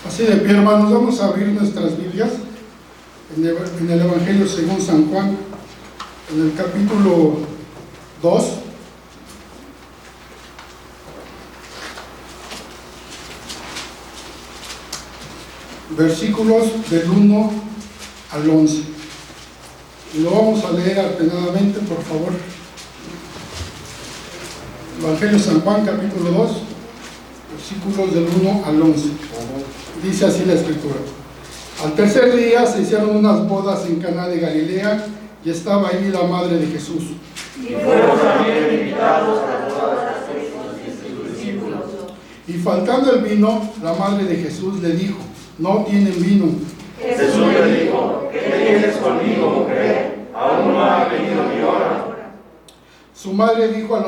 Así de pie, hermanos, vamos a abrir nuestras Biblias en el Evangelio según San Juan, en el capítulo 2. Versículos del 1 al 11. Y lo vamos a leer atenadamente, por favor. Evangelio de San Juan, capítulo 2, versículos del 1 al 11. Dice así la Escritura. Al tercer día se hicieron unas bodas en Caná de Galilea, y estaba allí la madre de Jesús. Y fueron también invitados a las bodas sus discípulos. Y faltando el vino, la madre de Jesús le dijo: no tienen vino. Jesús le dijo: ¿qué tienes conmigo, mujer? Aún no ha venido mi hora. Su madre dijo a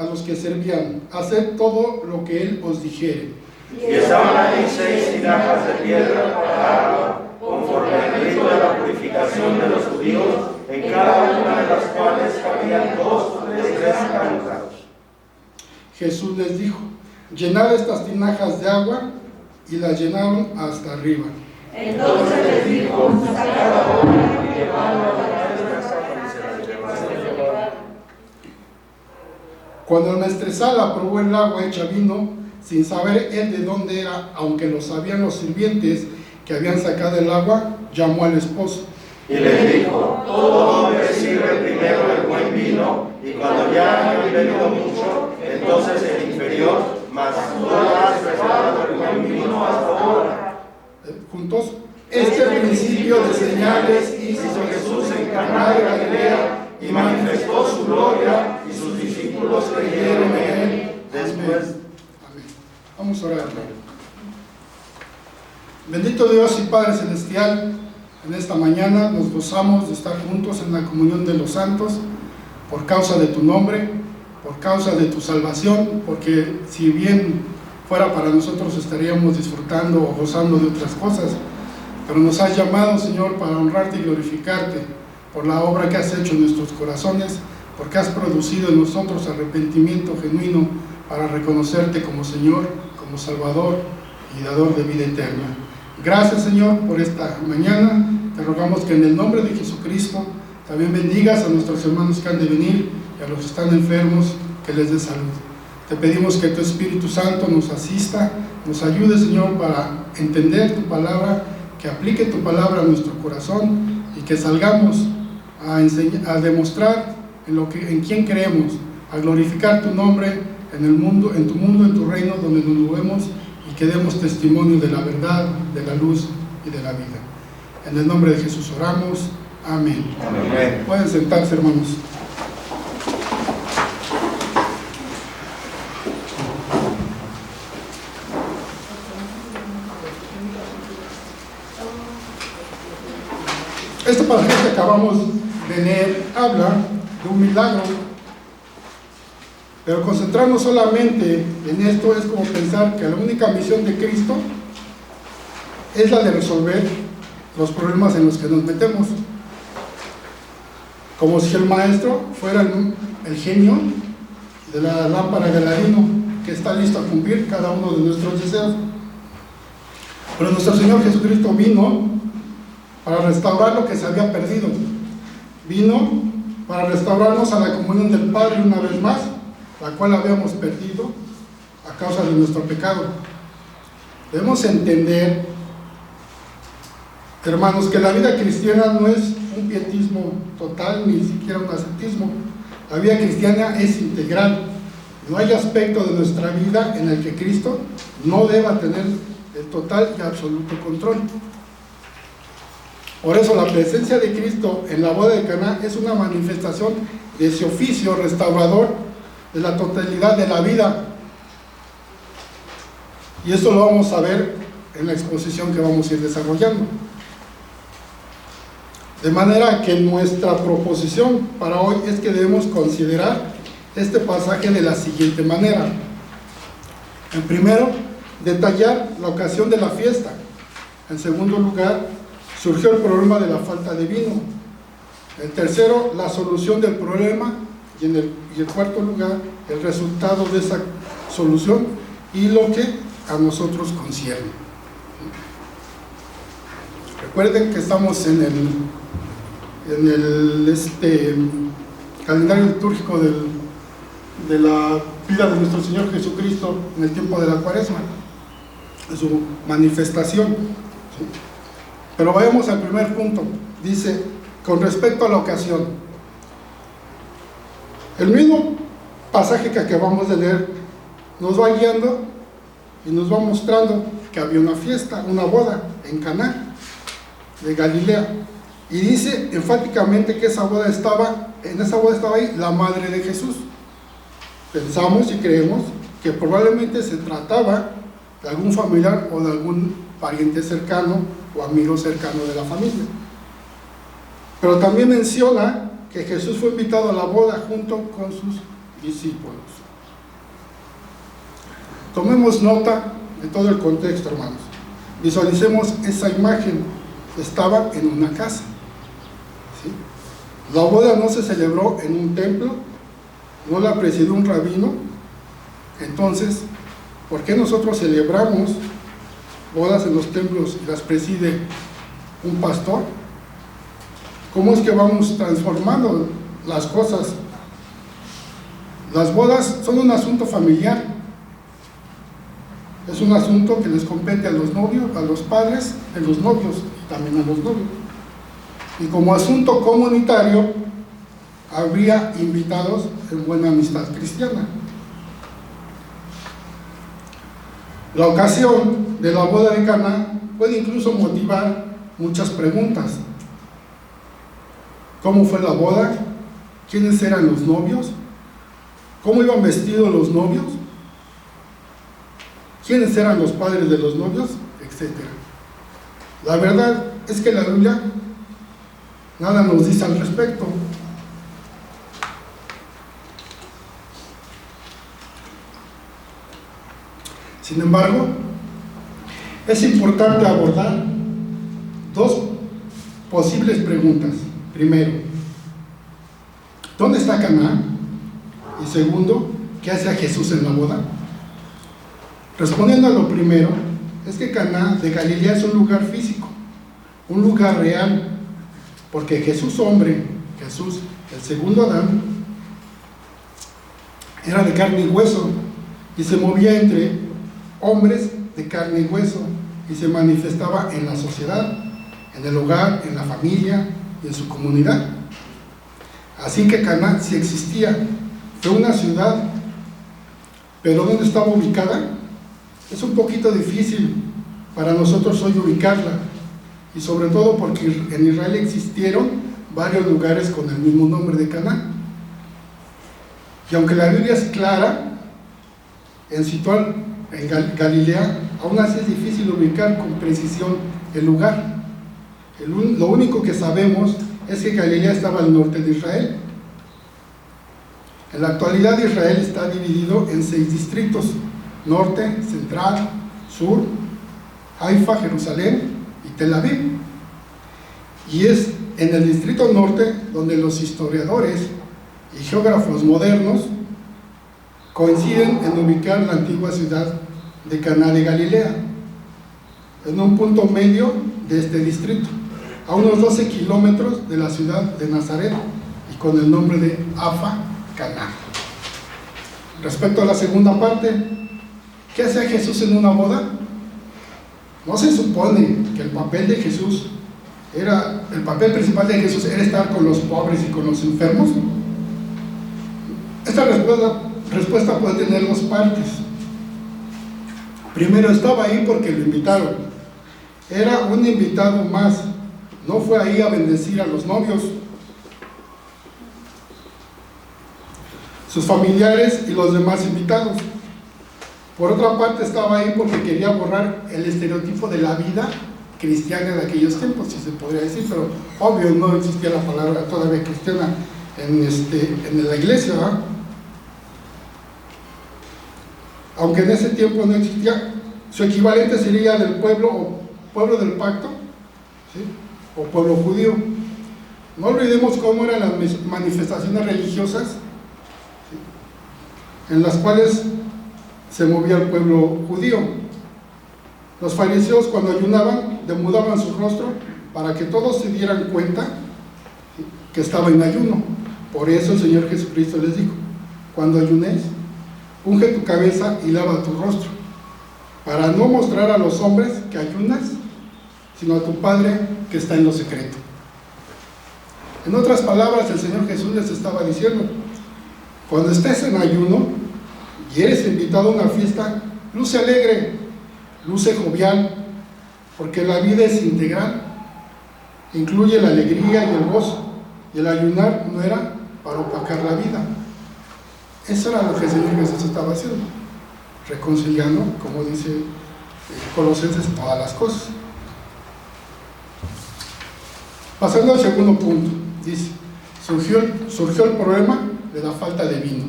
los que servían: haced todo lo que él os dijere. Y estaban ahí 6 tinajas de piedra para agua, conforme al rito de la purificación de los judíos, en cada una de las cuales cabían 2 de 3 cántaros. Jesús les dijo: llenad estas tinajas de agua, y las llenaron hasta arriba. Entonces les dijo: sacad ahora y llevadlo a la casa donde se las llevaron. Cuando el maestresala probó el agua hecha vino, sin saber él de dónde era, aunque lo sabían los sirvientes que habían sacado el agua, llamó al esposo. Y le dijo: todo hombre sirve primero el buen vino, y cuando ya han bebido mucho, entonces el inferior, mas tú has reservado el buen vino hasta ahora. Juntos, este principio de señales hizo Jesús en Caná de Galilea, y manifestó su gloria, y sus discípulos creyeron en él. Después, amén. Vamos a orar. Bendito Dios y Padre Celestial, en esta mañana nos gozamos de estar juntos en la comunión de los santos, por causa de tu nombre, por causa de tu salvación, porque si bien fuera para nosotros estaríamos disfrutando o gozando de otras cosas, pero nos has llamado, Señor, para honrarte y glorificarte por la obra que has hecho en nuestros corazones, porque has producido en nosotros arrepentimiento genuino para reconocerte como Señor, como Salvador y dador de vida eterna. Gracias, Señor, por esta mañana. Te rogamos que en el nombre de Jesucristo también bendigas a nuestros hermanos que han de venir y a los que están enfermos, que les dé salud. Te pedimos que tu Espíritu Santo nos asista, nos ayude, Señor, para entender tu palabra, que aplique tu palabra a nuestro corazón y que salgamos a demostrar en quién creemos, a glorificar tu nombre en el mundo, en tu mundo, en tu reino, donde nos movemos, y que demos testimonio de la verdad, de la luz y de la vida. En el nombre de Jesús oramos. Amén. Amén. Pueden sentarse, hermanos. Este pasaje que acabamos de leer habla de un milagro, pero concentrarnos solamente en esto es como pensar que la única misión de Cristo es la de resolver los problemas en los que nos metemos, como si el maestro fuera el genio de la lámpara de Aladino, que está listo a cumplir cada uno de nuestros deseos. Pero nuestro Señor Jesucristo vino para restaurar lo que se había perdido. Vino para restaurarnos a la comunión del Padre una vez más, la cual habíamos perdido a causa de nuestro pecado. Debemos entender, hermanos, que la vida cristiana no es un pietismo total, ni siquiera un ascetismo. La vida cristiana es integral. No hay aspecto de nuestra vida en el que Cristo no deba tener el total y absoluto control. Por eso la presencia de Cristo en la boda de Caná es una manifestación de ese oficio restaurador de la totalidad de la vida. Y esto lo vamos a ver en la exposición que vamos a ir desarrollando. De manera que nuestra proposición para hoy es que debemos considerar este pasaje de la siguiente manera. En primero, detallar la ocasión de la fiesta. En segundo lugar, surgió el problema de la falta de vino. En tercero, la solución del problema. Y en cuarto lugar, el resultado de esa solución y lo que a nosotros concierne. Recuerden que estamos en el calendario litúrgico de la vida de nuestro Señor Jesucristo en el tiempo de la Cuaresma, de su manifestación, ¿sí? Pero vayamos al primer punto. Dice, con respecto a la ocasión, el mismo pasaje que acabamos de leer nos va guiando y nos va mostrando que había una fiesta, una boda en Caná de Galilea, y dice enfáticamente que en esa boda estaba ahí la madre de Jesús. Pensamos y creemos que probablemente se trataba de algún familiar o de algún pariente cercano o amigo cercano de la familia. Pero también menciona que Jesús fue invitado a la boda junto con sus discípulos. Tomemos nota de todo el contexto, hermanos. Visualicemos esa imagen. Estaba en una casa, ¿sí? La boda no se celebró en un templo, no la presidió un rabino. Entonces, ¿por qué nosotros celebramos bodas en los templos y las preside un pastor? ¿Cómo es que vamos transformando las cosas? Las bodas son un asunto familiar. Es un asunto que les compete a los novios, a los padres de los novios y también a los novios. Y como asunto comunitario, habría invitados en buena amistad cristiana. La ocasión de la boda de Caná puede incluso motivar muchas preguntas. ¿Cómo fue la boda? ¿Quiénes eran los novios? ¿Cómo iban vestidos los novios? ¿Quiénes eran los padres de los novios? Etcétera. La verdad es que la Biblia nada nos dice al respecto. Sin embargo, es importante abordar dos posibles preguntas. Primero, ¿dónde está Caná? Y segundo, ¿qué hacía Jesús en la boda? Respondiendo a lo primero, es que Caná de Galilea es un lugar físico, un lugar real, porque Jesús hombre, Jesús, el segundo Adán, era de carne y hueso y se movía entre hombres de carne y hueso y se manifestaba en la sociedad, en el hogar, en la familia y en su comunidad. Así que Caná sí existía, fue una ciudad, pero ¿dónde estaba ubicada? Es un poquito difícil para nosotros hoy ubicarla, y sobre todo porque en Israel existieron varios lugares con el mismo nombre de Caná. Y aunque la Biblia es clara en situar en Galilea, aún así es difícil ubicar con precisión el lugar. Lo único que sabemos es que Galilea estaba al norte de Israel. En la actualidad Israel está dividido en 6 distritos: norte, central, sur, Haifa, Jerusalén y Tel Aviv. Y es en el distrito norte donde los historiadores y geógrafos modernos coinciden en ubicar la antigua ciudad de Caná de Galilea, en un punto medio de este distrito, a unos 12 kilómetros de la ciudad de Nazaret, y con el nombre de Afa Caná. Respecto a la segunda parte, ¿qué hacía Jesús en una boda? ¿No se supone que el papel principal de Jesús era estar con los pobres y con los enfermos? Esta respuesta puede tener 2 partes. Primero, estaba ahí porque lo invitaron. Era un invitado más. No fue ahí a bendecir a los novios. Sus familiares y los demás invitados. Por otra parte, estaba ahí porque quería borrar el estereotipo de la vida cristiana de aquellos tiempos, si se podría decir, pero obvio no existía la palabra todavía cristiana en la iglesia, ¿verdad? Aunque en ese tiempo no existía, su equivalente sería del pueblo o pueblo del pacto, ¿sí? O pueblo judío. No olvidemos cómo eran las manifestaciones religiosas, ¿sí?, en las cuales se movía el pueblo judío. Los fariseos, cuando ayunaban, demudaban su rostro para que todos se dieran cuenta que estaba en ayuno. Por eso el Señor Jesucristo les dijo: cuando ayunéis, unge tu cabeza y lava tu rostro, para no mostrar a los hombres que ayunas, sino a tu Padre que está en lo secreto. En otras palabras, el Señor Jesús les estaba diciendo: cuando estés en ayuno y eres invitado a una fiesta, luce alegre, luce jovial, porque la vida es integral, incluye la alegría y el gozo, y el ayunar no era para opacar la vida. Eso era lo que el Señor Jesús estaba haciendo, reconciliando, como dice Colosenses, todas las cosas. Pasando al segundo punto, dice: surgió el problema de la falta de vino.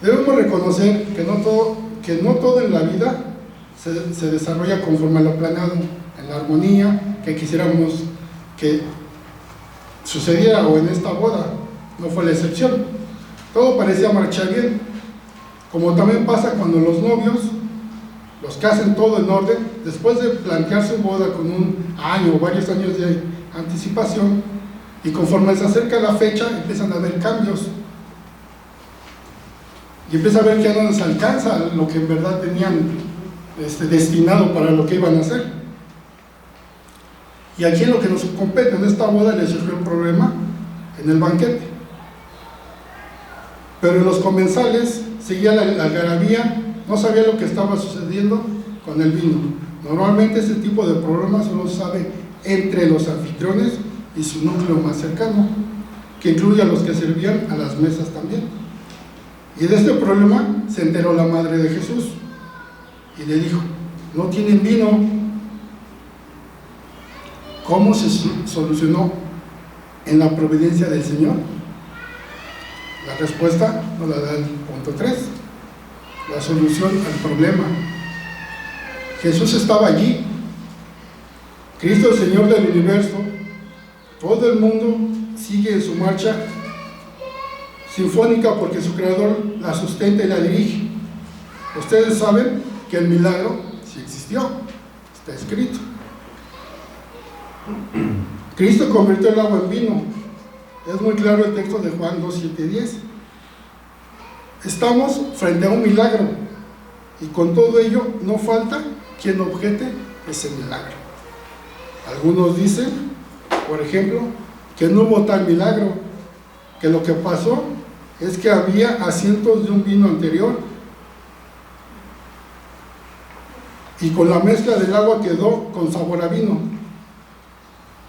Debemos reconocer que no todo en la vida se desarrolla conforme a lo planeado, en la armonía que quisiéramos que sucediera, o en esta boda no fue la excepción. Todo parecía marchar bien, como también pasa cuando los novios, los que hacen todo en orden, después de plantear su boda con un año o varios años de anticipación, y conforme se acerca la fecha, empiezan a haber cambios, y empieza a ver que ya no les alcanza lo que en verdad tenían destinado para lo que iban a hacer. Y aquí en lo que nos compete, en esta boda, les surgió un problema en el banquete. Pero en los comensales seguía la algarabía, no sabía lo que estaba sucediendo con el vino. Normalmente este tipo de problemas solo se sabe entre los anfitriones y su núcleo más cercano, que incluye a los que servían a las mesas también. Y de este problema se enteró la madre de Jesús y le dijo: no tienen vino. ¿Cómo se solucionó en la providencia del Señor? La respuesta nos la da el punto 3, la solución al problema. Jesús estaba allí, Cristo el Señor del universo. Todo el mundo sigue en su marcha sinfónica porque su Creador la sustenta y la dirige. Ustedes saben que el milagro sí existió, está escrito. Cristo convirtió el agua en vino. Es muy claro el texto de Juan 2:7-10. Estamos frente a un milagro, y con todo ello no falta quien objete ese milagro. Algunos dicen, por ejemplo, que no hubo tal milagro, que lo que pasó es que había asientos de un vino anterior, y con la mezcla del agua quedó con sabor a vino.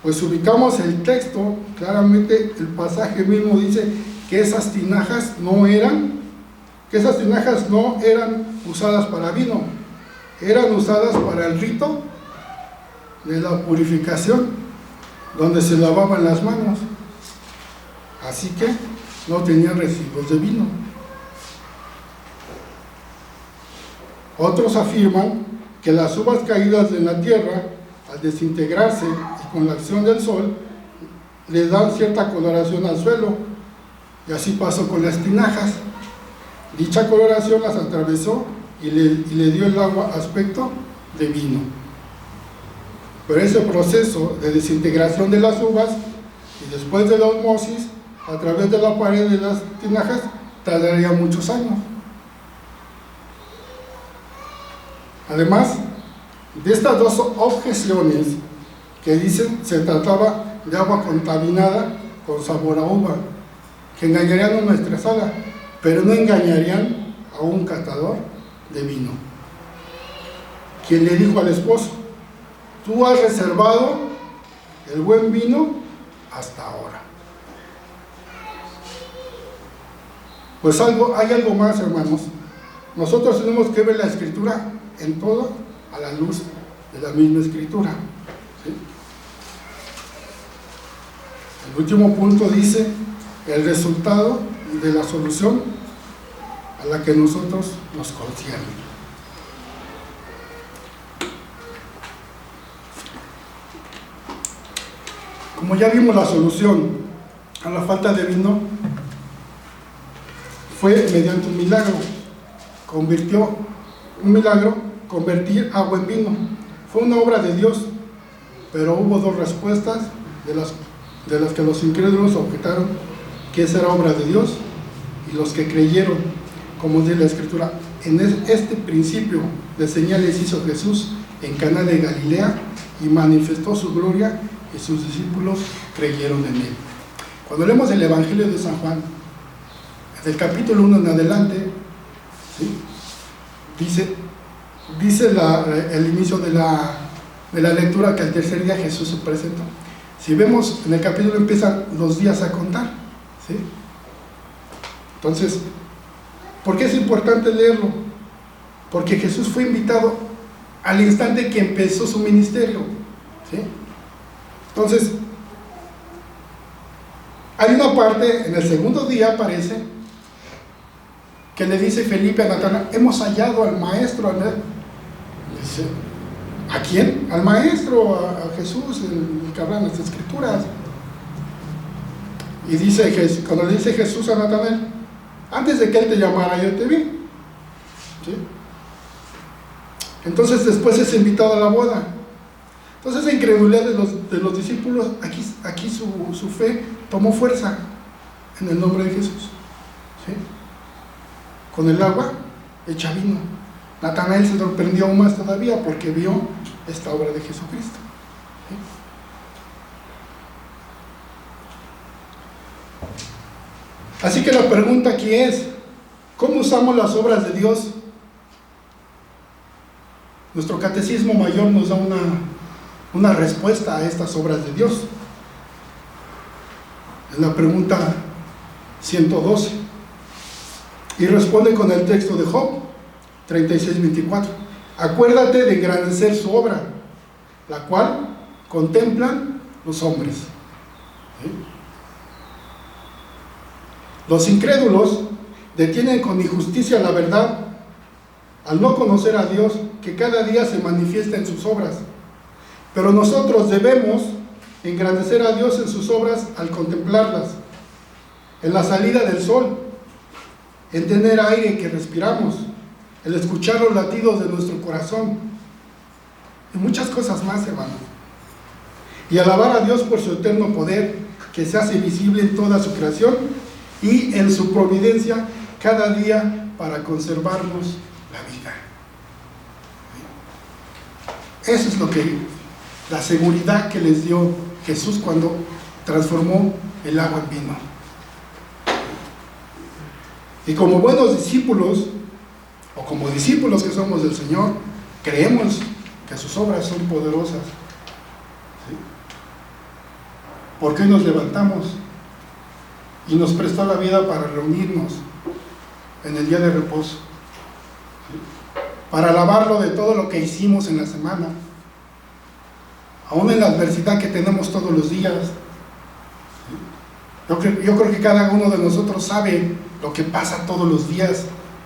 Pues ubicamos el texto, claramente el pasaje mismo dice que esas tinajas no eran usadas para vino, eran usadas para el rito de la purificación, donde se lavaban las manos, así que no tenían residuos de vino. Otros afirman que las uvas caídas en la tierra, al desintegrarse y con la acción del sol, le dan cierta coloración al suelo, y así pasó con las tinajas. Dicha coloración las atravesó y le dio el agua aspecto de vino. Pero ese proceso de desintegración de las uvas y después de la osmosis a través de la pared de las tinajas tardaría muchos años. Además de estas dos objeciones que dicen se trataba de agua contaminada con sabor a uva, que engañarían a nuestra sala, pero no engañarían a un catador de vino, quien le dijo al esposo: tú has reservado el buen vino hasta ahora. Pues hay algo más, hermanos. Nosotros tenemos que ver la Escritura en todo a la luz de la misma Escritura, ¿sí? El último punto dice el resultado de la solución a la que nosotros nos concierne. Como ya vimos, la solución a la falta de vino convertir agua en vino. Fue una obra de Dios, pero hubo dos respuestas de las que los incrédulos objetaron que esa era obra de Dios, y los que creyeron, como dice la Escritura, en este principio de señales hizo Jesús en Caná de Galilea y manifestó su gloria, y sus discípulos creyeron en él. Cuando leemos el Evangelio de San Juan, del capítulo 1 en adelante, ¿sí?, dice el inicio de la lectura que al tercer día Jesús se presentó. Si vemos en el capítulo empiezan los días a contar, ¿sí? Entonces, ¿por qué es importante leerlo? Porque Jesús fue invitado al instante que empezó su ministerio, ¿sí? Entonces, hay una parte, en el segundo día aparece, que le dice Felipe a Natanael: hemos hallado al maestro. Dice: ¿a quién? Al maestro, a Jesús, el que habla en las Escrituras. Y dice, cuando le dice Jesús a Natanael: antes de que él te llamara, yo te vi, ¿sí? Entonces después es invitado a la boda. Entonces la incredulidad de los discípulos, aquí su fe tomó fuerza en el nombre de Jesús, ¿sí? Con el agua hecha vino. Natanael se sorprendió aún más todavía porque vio esta obra de Jesucristo, ¿sí? Así que la pregunta aquí es: ¿cómo usamos las obras de Dios? Nuestro catecismo mayor nos da una respuesta a estas obras de Dios. Es la pregunta 112. Y responde con el texto de Job 36:24. Acuérdate de engrandecer su obra, la cual contemplan los hombres. ¿Sí? Los incrédulos detienen con injusticia la verdad al no conocer a Dios, que cada día se manifiesta en sus obras. Pero nosotros debemos engrandecer a Dios en sus obras al contemplarlas, en la salida del sol, en tener aire que respiramos, el escuchar los latidos de nuestro corazón, y muchas cosas más, hermanos. Y alabar a Dios por su eterno poder, que se hace visible en toda su creación y en su providencia cada día para conservarnos la vida. Eso es lo que, la seguridad que les dio Jesús cuando transformó el agua en vino. Y como buenos discípulos, o como discípulos que somos del Señor, creemos que sus obras son poderosas, ¿sí? Porque hoy nos levantamos y nos prestó la vida para reunirnos en el día de reposo, ¿sí?, para alabarlo de todo lo que hicimos en la semana, aún en la adversidad que tenemos todos los días, ¿sí? Yo creo que cada uno de nosotros sabe lo que pasa todos los días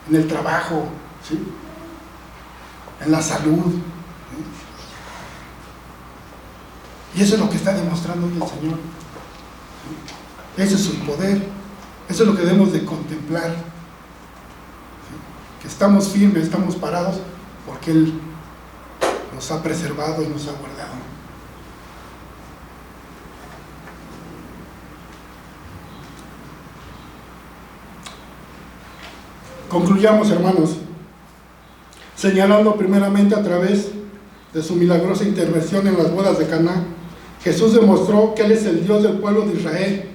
en el trabajo, ¿sí?, en la salud, ¿sí? Y eso es lo que está demostrando hoy el Señor, ¿sí? Ese es su poder, eso es lo que debemos de contemplar, ¿sí?, que estamos firmes, estamos parados porque Él nos ha preservado y nos ha guardado. Concluyamos, hermanos, señalando primeramente a través de su milagrosa intervención en las bodas de Caná, Jesús demostró que Él es el Dios del pueblo de Israel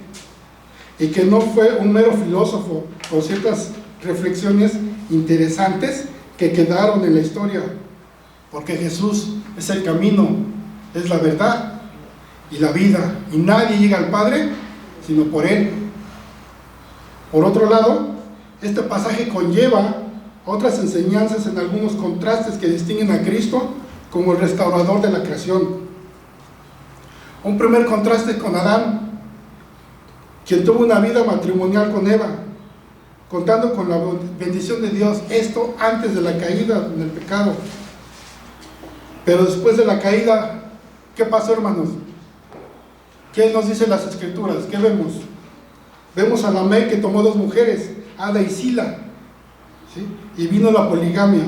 y que no fue un mero filósofo con ciertas reflexiones interesantes que quedaron en la historia, porque Jesús es el camino, es la verdad y la vida, y nadie llega al Padre sino por Él. Por otro lado, este pasaje conlleva otras enseñanzas en algunos contrastes que distinguen a Cristo como el restaurador de la creación. Un primer contraste con Adán, quien tuvo una vida matrimonial con Eva, contando con la bendición de Dios, esto antes de la caída en el pecado. Pero después de la caída, ¿qué pasó, hermanos? ¿Qué nos dicen las Escrituras? ¿Qué vemos? Vemos a Lamec, que tomó dos mujeres, Ada y Sila, ¿sí?, y vino la poligamia.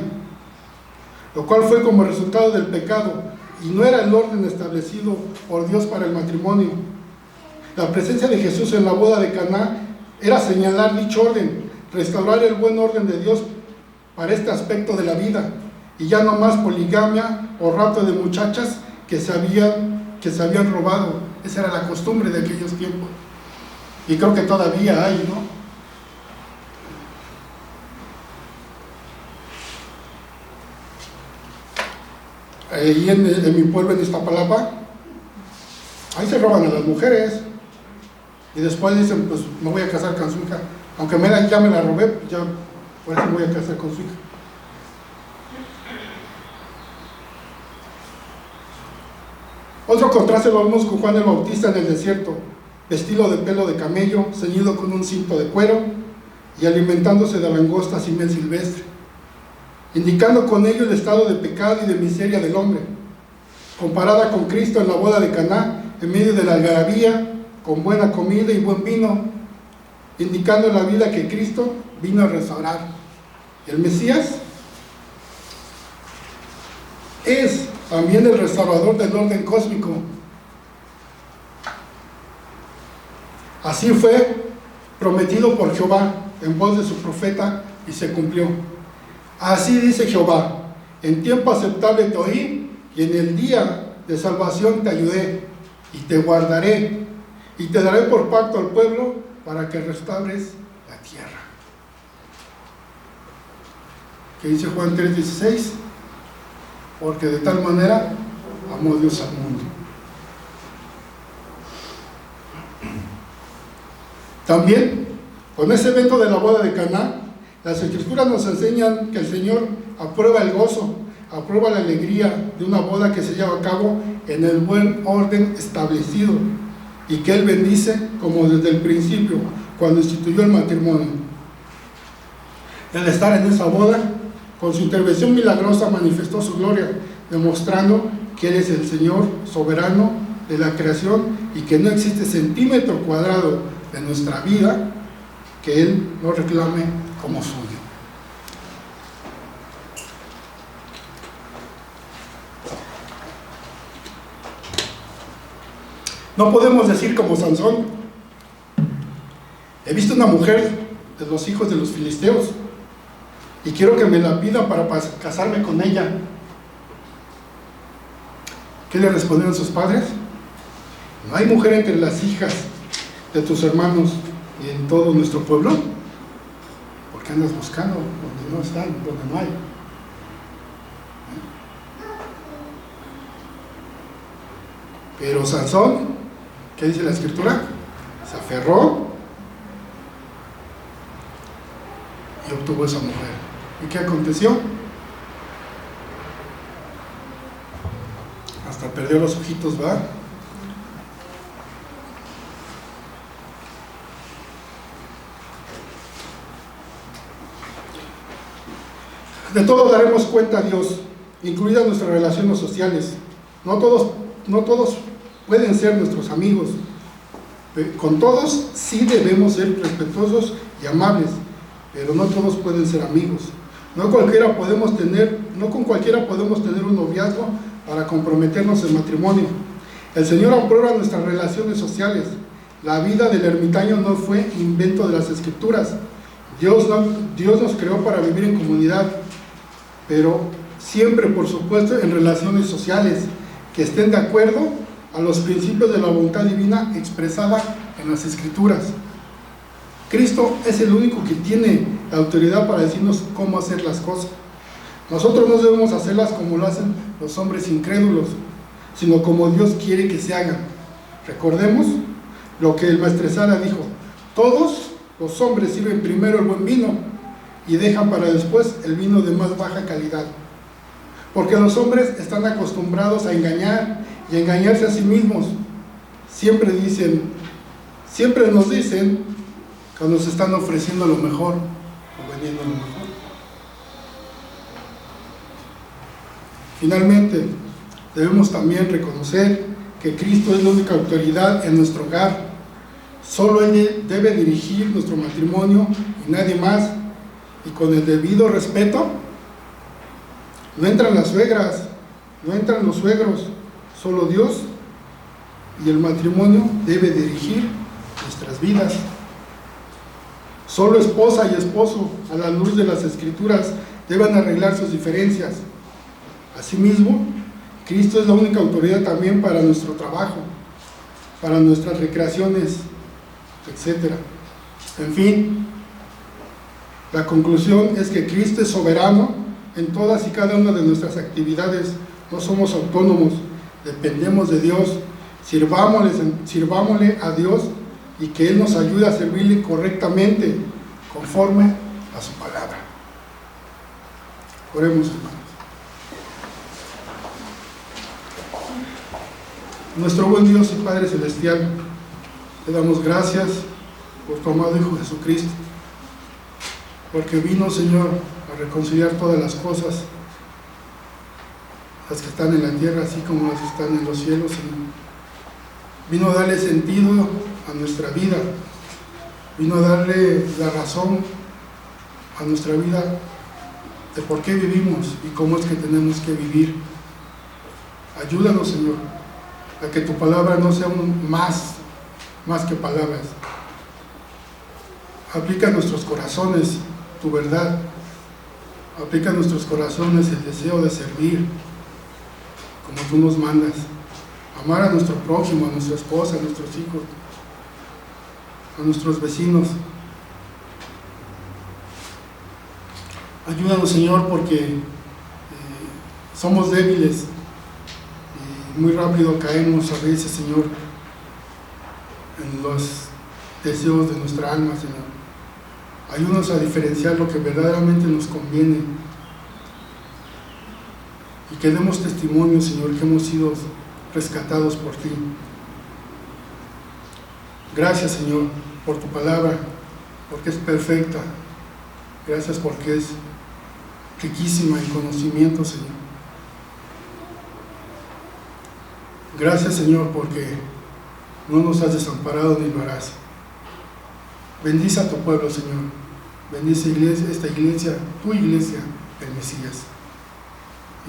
lo cual fue como resultado del pecado, y no era el orden establecido por Dios para el matrimonio. La presencia de Jesús en la boda de Caná era señalar dicho orden, restaurar el buen orden de Dios para este aspecto de la vida, y ya no más poligamia o rapto de muchachas que se habían robado. Esa era la costumbre de aquellos tiempos, y creo que todavía hay, ¿no? Ahí en mi pueblo, en Iztapalapa, ahí se roban a las mujeres, y después dicen, pues me voy a casar con su hija, aunque ya me la robé, ya por eso me voy a casar con su hija. Otro contraste lo vemos con Juan el Bautista en el desierto, vestido de pelo de camello, ceñido con un cinto de cuero y alimentándose de langostas y miel silvestre, indicando con ello el estado de pecado y de miseria del hombre, comparada con Cristo en la boda de Caná, en medio de la algarabía, con buena comida y buen vino, indicando la vida que Cristo vino a restaurar. El Mesías es también el restaurador del orden cósmico. Así fue prometido por Jehová en voz de su profeta y se cumplió. Así dice Jehová: en tiempo aceptable te oí, y en el día de salvación te ayudé, y te guardaré, y te daré por pacto al pueblo para que restaures la tierra. ¿Qué dice Juan 3:16? Porque de tal manera amó Dios al mundo. También, con ese evento de la boda de Caná, las Escrituras nos enseñan que el Señor aprueba el gozo, aprueba la alegría de una boda que se lleva a cabo en el buen orden establecido, y que Él bendice como desde el principio, cuando instituyó el matrimonio. El estar en esa boda, con su intervención milagrosa, manifestó su gloria, demostrando que Él es el Señor soberano de la creación y que no existe centímetro cuadrado de nuestra vida que Él no reclame como suyo. No podemos decir como Sansón: he visto una mujer de los hijos de los filisteos y quiero que me la pidan para casarme con ella. ¿Qué le respondieron sus padres? No hay mujer entre las hijas de tus hermanos y en todo nuestro pueblo. ¿Por qué andas buscando donde no están, donde no hay? Pero Sansón, ¿qué dice la Escritura? Se aferró y obtuvo esa mujer. ¿Y qué aconteció? Hasta perdió los ojitos, ¿va? De todo daremos cuenta a Dios, incluidas nuestras relaciones sociales. No todos pueden ser nuestros amigos. Con todos sí debemos ser respetuosos y amables, pero no todos pueden ser amigos. No con cualquiera podemos tener un noviazgo para comprometernos en matrimonio. El Señor aprueba nuestras relaciones sociales. La vida del ermitaño no fue invento de las Escrituras. Dios nos creó para vivir en comunidad, pero siempre, por supuesto, en relaciones sociales que estén de acuerdo a los principios de la voluntad divina expresada en las Escrituras. Cristo es el único que tiene la autoridad para decirnos cómo hacer las cosas. Nosotros no debemos hacerlas como lo hacen los hombres incrédulos, sino como Dios quiere que se hagan. Recordemos lo que el Maestresala dijo: todos los hombres sirven primero el buen vino y dejan para después el vino de más baja calidad, porque los hombres están acostumbrados a engañar y a engañarse a sí mismos. Siempre nos dicen que nos están ofreciendo lo mejor o vendiendo lo mejor. Finalmente, debemos también reconocer que Cristo es la única autoridad en nuestro hogar. Solo Él debe dirigir nuestro matrimonio y nadie más. Y con el debido respeto No entran las suegras, no entran los suegros, solo Dios y el matrimonio debe dirigir nuestras vidas. Solo esposa y esposo, a la luz de las Escrituras, deben arreglar sus diferencias. Asimismo, Cristo es la única autoridad también para nuestro trabajo, para nuestras recreaciones, etc. En fin, la conclusión es que Cristo es soberano en todas y cada una de nuestras actividades. No somos autónomos, dependemos de Dios. Sirvámosle a Dios y que Él nos ayude a servirle correctamente, conforme a su palabra. Oremos, hermanos. Nuestro buen Dios y Padre Celestial, te damos gracias por tu amado Hijo Jesucristo, porque vino, Señor, a reconciliar todas las cosas, las que están en la tierra, así como las que están en los cielos, Señor. Vino a darle sentido a nuestra vida, vino a darle la razón a nuestra vida de por qué vivimos y cómo es que tenemos que vivir. Ayúdanos, Señor, a que tu palabra no sea más que palabras. Aplica a nuestros corazones tu verdad, aplica a nuestros corazones el deseo de servir como tú nos mandas, amar a nuestro prójimo, a nuestra esposa, a nuestros hijos, a nuestros vecinos. Ayúdanos, Señor, porque somos débiles y muy rápido caemos a veces, Señor, en los deseos de nuestra alma, Señor. Ayúdanos a diferenciar lo que verdaderamente nos conviene y que demos testimonio, Señor, que hemos sido rescatados por ti. Gracias, Señor, por tu palabra, porque es perfecta. Gracias porque es riquísima en conocimiento, Señor. Gracias, Señor, porque no nos has desamparado ni lo harás. Bendice a tu pueblo, Señor. Bendice esta iglesia, tu iglesia, el Mesías.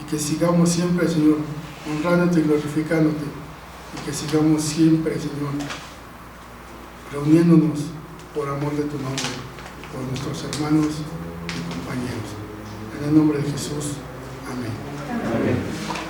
Y que sigamos siempre, Señor, honrándote y glorificándote. Y que sigamos siempre, Señor, reuniéndonos por amor de tu nombre, por nuestros hermanos y compañeros. En el nombre de Jesús. Amén. Amén.